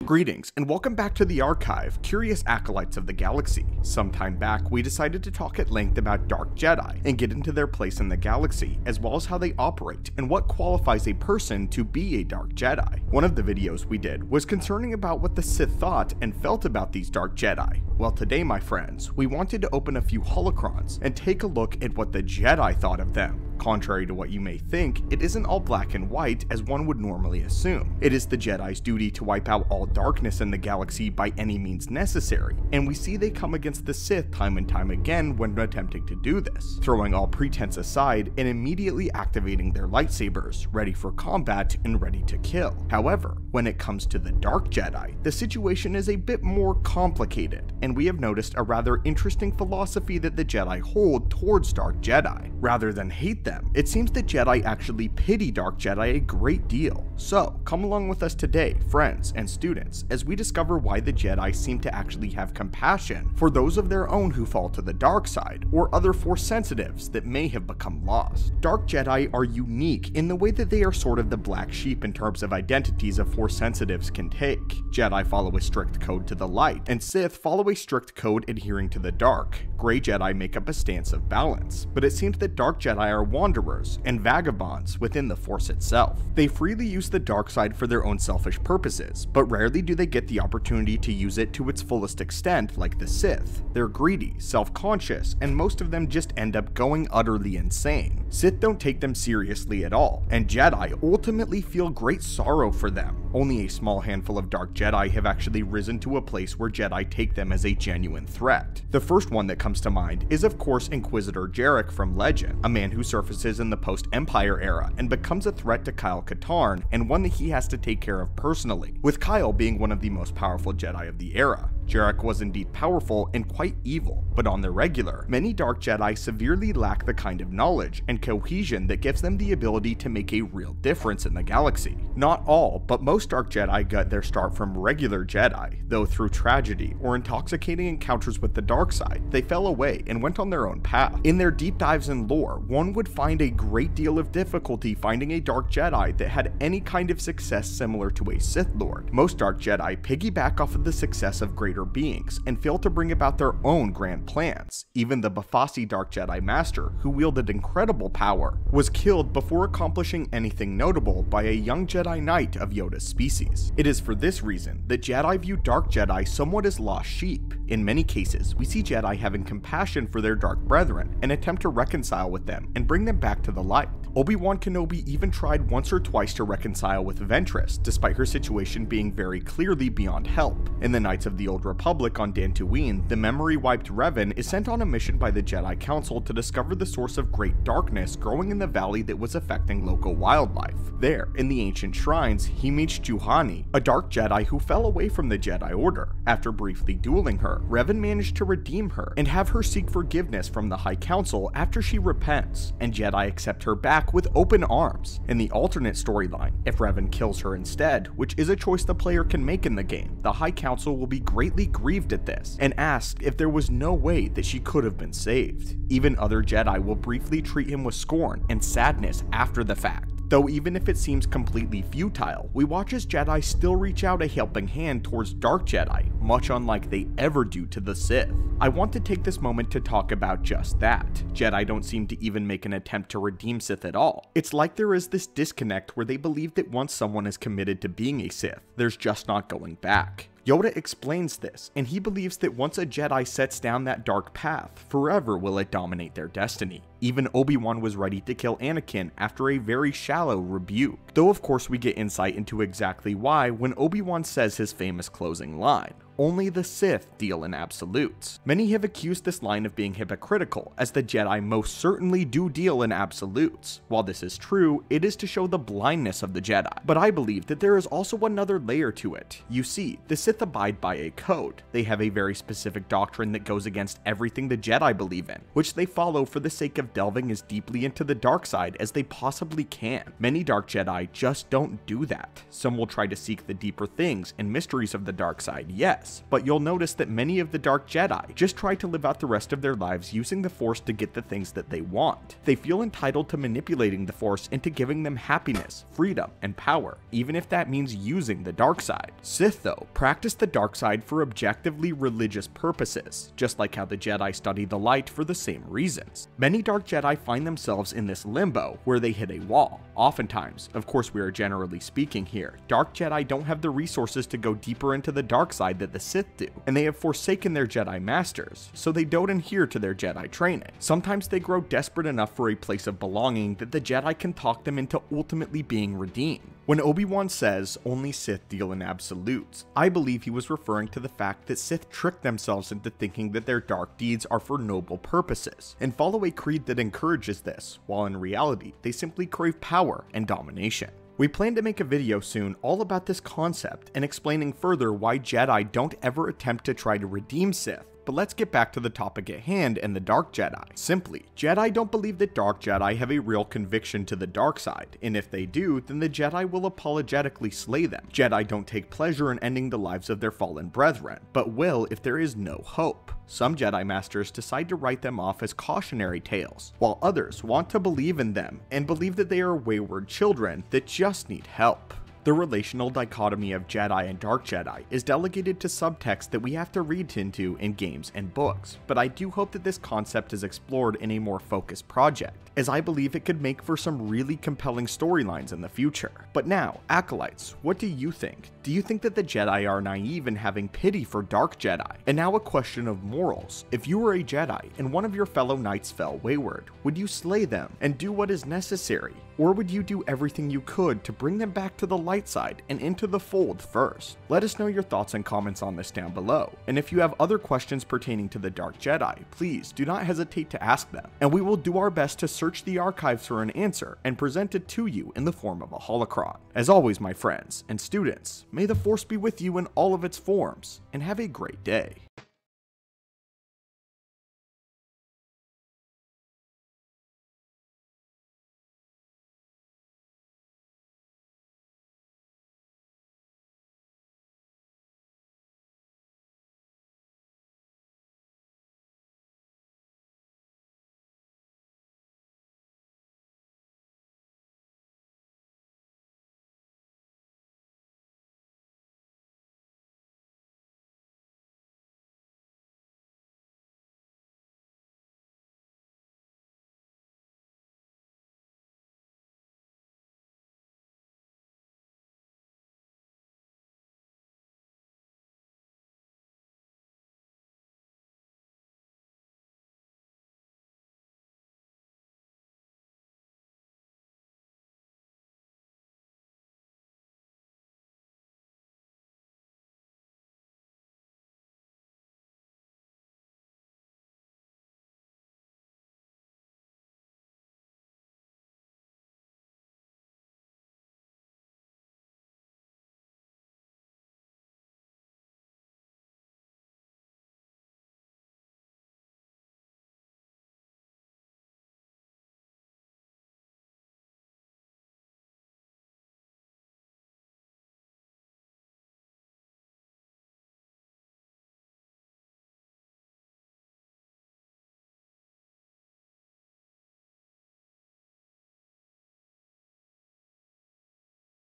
Greetings, and welcome back to the archive, curious acolytes of the galaxy. Some time back, we decided to talk at length about Dark Jedi, and get into their place in the galaxy, as well as how they operate, and what qualifies a person to be a Dark Jedi. One of the videos we did was concerning about what the Sith thought and felt about these Dark Jedi. Well, today, my friends, we wanted to open a few holocrons, and take a look at what the Jedi thought of them. Contrary to what you may think, it isn't all black and white as one would normally assume. It is the Jedi's duty to wipe out all darkness in the galaxy by any means necessary, and we see they come against the Sith time and time again when attempting to do this, throwing all pretense aside and immediately activating their lightsabers, ready for combat and ready to kill. However, when it comes to the Dark Jedi, the situation is a bit more complicated, and we have noticed a rather interesting philosophy that the Jedi hold towards Dark Jedi. Rather than hate them, it seems that Jedi actually pity Dark Jedi a great deal. So, come along with us today, friends and students, as we discover why the Jedi seem to actually have compassion for those of their own who fall to the dark side, or other Force sensitives that may have become lost. Dark Jedi are unique in the way that they are sort of the black sheep in terms of identities of Force sensitives can take. Jedi follow a strict code to the light, and Sith follow a strict code adhering to the dark. Grey Jedi make up a stance of balance, but it seems that Dark Jedi are wanderers and vagabonds within the Force itself. They freely use the dark side for their own selfish purposes, but rarely do they get the opportunity to use it to its fullest extent like the Sith. They're greedy, self-conscious, and most of them just end up going utterly insane. Sith don't take them seriously at all, and Jedi ultimately feel great sorrow for them. Only a small handful of Dark Jedi have actually risen to a place where Jedi take them as a genuine threat. The first one that comes to mind is of course Inquisitor Jarek from Legend, a man who surfaces in the post-Empire era and becomes a threat to Kyle Katarn, and one that he has to take care of personally, with Kyle being one of the most powerful Jedi of the era. Jarek was indeed powerful and quite evil, but on the regular, many Dark Jedi severely lack the kind of knowledge and cohesion that gives them the ability to make a real difference in the galaxy. Not all, but most Dark Jedi got their start from regular Jedi, though through tragedy or intoxicating encounters with the dark side, they fell away and went on their own path. In their deep dives in lore, one would find a great deal of difficulty finding a Dark Jedi that had any kind of success similar to a Sith Lord. Most Dark Jedi piggyback off of the success of greater beings and fail to bring about their own grand plans. Even the Bafasi Dark Jedi Master, who wielded incredible power, was killed before accomplishing anything notable by a young Jedi Knight of Yoda's species. It is for this reason that Jedi view Dark Jedi somewhat as lost sheep. In many cases, we see Jedi having compassion for their dark brethren and attempt to reconcile with them and bring them back to the light. Obi-Wan Kenobi even tried once or twice to reconcile with Ventress, despite her situation being very clearly beyond help. In the Knights of the Old Republic on Dantooine, the memory-wiped Revan is sent on a mission by the Jedi Council to discover the source of great darkness growing in the valley that was affecting local wildlife. There, in the ancient shrines, he meets Juhani, a Dark Jedi who fell away from the Jedi Order. After briefly dueling her, Revan managed to redeem her and have her seek forgiveness from the High Council after she repents, and Jedi accept her back with open arms. In the alternate storyline, if Revan kills her instead, which is a choice the player can make in the game, the High Council will be greatly grieved at this and ask if there was no way that she could have been saved. Even other Jedi will briefly treat him with scorn and sadness after the fact. Though even if it seems completely futile, we watch as Jedi still reach out a helping hand towards Dark Jedi, much unlike they ever do to the Sith. I want to take this moment to talk about just that. Jedi don't seem to even make an attempt to redeem Sith at all. It's like there is this disconnect where they believe that once someone is committed to being a Sith, there's just not going back. Yoda explains this, and he believes that once a Jedi sets down that dark path, forever will it dominate their destiny. Even Obi-Wan was ready to kill Anakin after a very shallow rebuke. Though of course we get insight into exactly why when Obi-Wan says his famous closing line, "Only the Sith deal in absolutes." Many have accused this line of being hypocritical, as the Jedi most certainly do deal in absolutes. While this is true, it is to show the blindness of the Jedi. But I believe that there is also another layer to it. You see, the Sith abide by a code. They have a very specific doctrine that goes against everything the Jedi believe in, which they follow for the sake of delving as deeply into the dark side as they possibly can. Many Dark Jedi just don't do that. Some will try to seek the deeper things and mysteries of the dark side, yes, yes, but you'll notice that many of the Dark Jedi just try to live out the rest of their lives using the Force to get the things that they want. They feel entitled to manipulating the Force into giving them happiness, freedom, and power, even if that means using the dark side. Sith, though, practice the dark side for objectively religious purposes, just like how the Jedi study the light for the same reasons. Many Dark Jedi find themselves in this limbo where they hit a wall. Oftentimes, of course we are generally speaking here, Dark Jedi don't have the resources to go deeper into the dark side that the Sith do, and they have forsaken their Jedi masters, so they don't adhere to their Jedi training. Sometimes they grow desperate enough for a place of belonging that the Jedi can talk them into ultimately being redeemed. When Obi-Wan says, "Only Sith deal in absolutes," I believe he was referring to the fact that Sith trick themselves into thinking that their dark deeds are for noble purposes, and follow a creed that encourages this, while in reality, they simply crave power and domination. We plan to make a video soon all about this concept and explaining further why Jedi don't ever attempt to try to redeem Sith. But let's get back to the topic at hand and the Dark Jedi. Simply, Jedi don't believe that Dark Jedi have a real conviction to the dark side, and if they do, then the Jedi will apologetically slay them. Jedi don't take pleasure in ending the lives of their fallen brethren, but will if there is no hope. Some Jedi Masters decide to write them off as cautionary tales, while others want to believe in them and believe that they are wayward children that just need help. The relational dichotomy of Jedi and Dark Jedi is delegated to subtext that we have to read into in games and books, but I do hope that this concept is explored in a more focused project, as I believe it could make for some really compelling storylines in the future. But now, Acolytes, what do you think? Do you think that the Jedi are naive in having pity for Dark Jedi? And now a question of morals. If you were a Jedi and one of your fellow knights fell wayward, would you slay them and do what is necessary? Or would you do everything you could to bring them back to the light side and into the fold first? Let us know your thoughts and comments on this down below. And if you have other questions pertaining to the Dark Jedi, please do not hesitate to ask them, and we will do our best to search the archives for an answer and present it to you in the form of a holocron. As always, my friends and students, may the Force be with you in all of its forms, and have a great day.